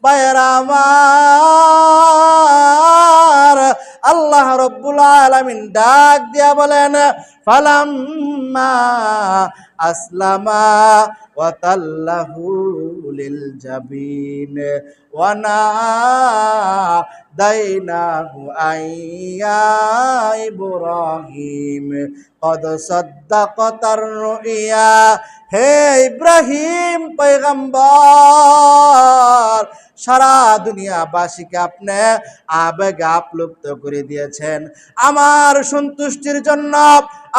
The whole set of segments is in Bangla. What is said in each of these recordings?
ভাইয়েরা আমার, আল্লাহ রব্বুল আলামিন ডাক দিয়া বলেন, ফালাম্মা আসলামা ওয়া তাল্লাহু লিল জাবিন ওয়া নাদাইনাহু আইয়া ইব্রাহিম কদ সাদ্দাকাতার রুইয়া। হে ইব্রাহিম পয়গম্বর, সারা দুনিয়াবাসীকে আপনি আবেগে আপ্লুপ্ত করে দিয়েছেন। আমার সন্তুষ্টির জন্য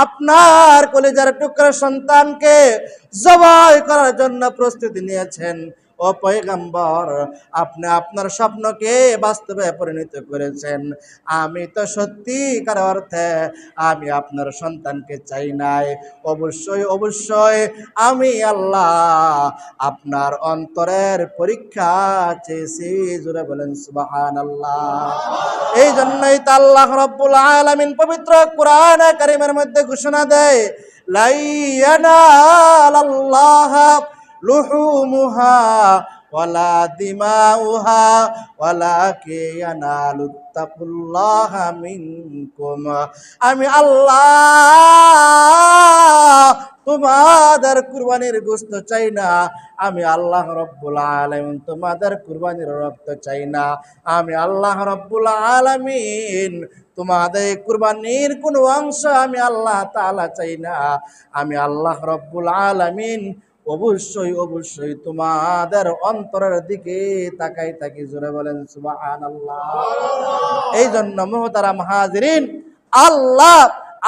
আপনার কলিজার টুকরা সন্তানকে জবাই করার জন্য প্রস্তুতি নিয়েছেন। ও পয়গম্বর, আপনি আপনার স্বপ্নকে বাস্তবে পরিণত করেছেন। আমি তো সত্যিকার অর্থে আমি আপনার সন্তানকে চাই নাই। অবশ্যই অবশ্যই আমি আল্লাহ আপনার অন্তরের পরীক্ষা চেয়েছি। জোরে বলেন সুবহানাল্লাহ। এই জন্যই তো আল্লাহ রাব্বুল আলামিন পবিত্র কোরআনে কারীমের মধ্যে ঘোষণা দেয়, লা ইয়ানালাল্লাহা লুহুমুহা ওয়ালা দিমাউহা ওয়ালাকিন ইয়ানালুত তাকুল্লাহা মিনকুম। আমি আল্লাহ তোমাদের কুরবানির গোশত চাই না। আমি আল্লাহ রব্বুল আলামিন তোমাদের কুরবানির রক্ত চাই না। আমি আল্লাহ রব্বুল আলামিন তোমাদের কুরবানির কোন অংশ আমি আল্লাহ তাআলা চাই না। আমি আল্লাহ রব্বুল আলামিন অবশ্যই অবশ্যই তোমাদের অন্তরের দিকে তাকাই থাকি। জোরে বলেন সুবহানাল্লাহ। এই জন্য মুহতারাম হাজিরিন, আল্লাহ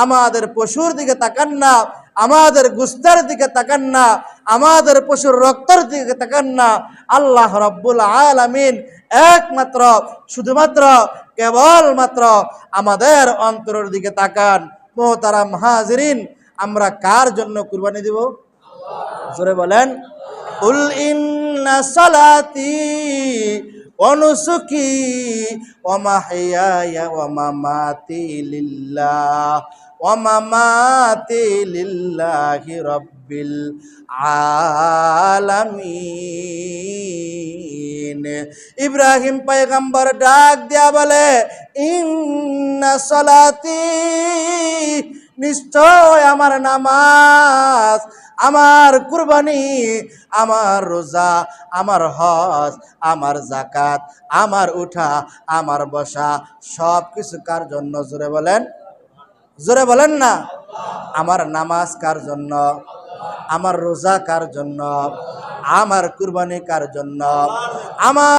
আমাদের পশুর দিকে তাকান না, আমাদের গোশতের দিকে তাকান না, আমাদের পশুর রক্তের দিকে তাকান না। আল্লাহ রাব্বুল আলামিন একমাত্র শুধুমাত্র কেবলমাত্র আমাদের অন্তরের দিকে তাকান। মুহতারাম হাজিরিন, আমরা কার জন্য কুরবানি দিব? জোরে বলেন, কুল ইন্না সালাতি ওয়া নুসুকি ওয়া মাহইয়ায়া ওয়া মামাতি লিল্লাহি রাব্বিল আলামিন। ইব্রাহিম পয়গম্বর ডাক দিয়া বলে, ইন্না সালাতি, নিশ্চয় আমার নামাজ, আমার কুরবানি, আমার রোজা, আমার হজ, আমার যাকাত, আমার উঠা, আমার বসা, সব কিছু কার জন্য? জোরে বলেন, জোরে বলেন না। আমার নামাজ কার জন্য? আমার রোজা কার জন্য? আমার কুরবানি কার জন্য? আমার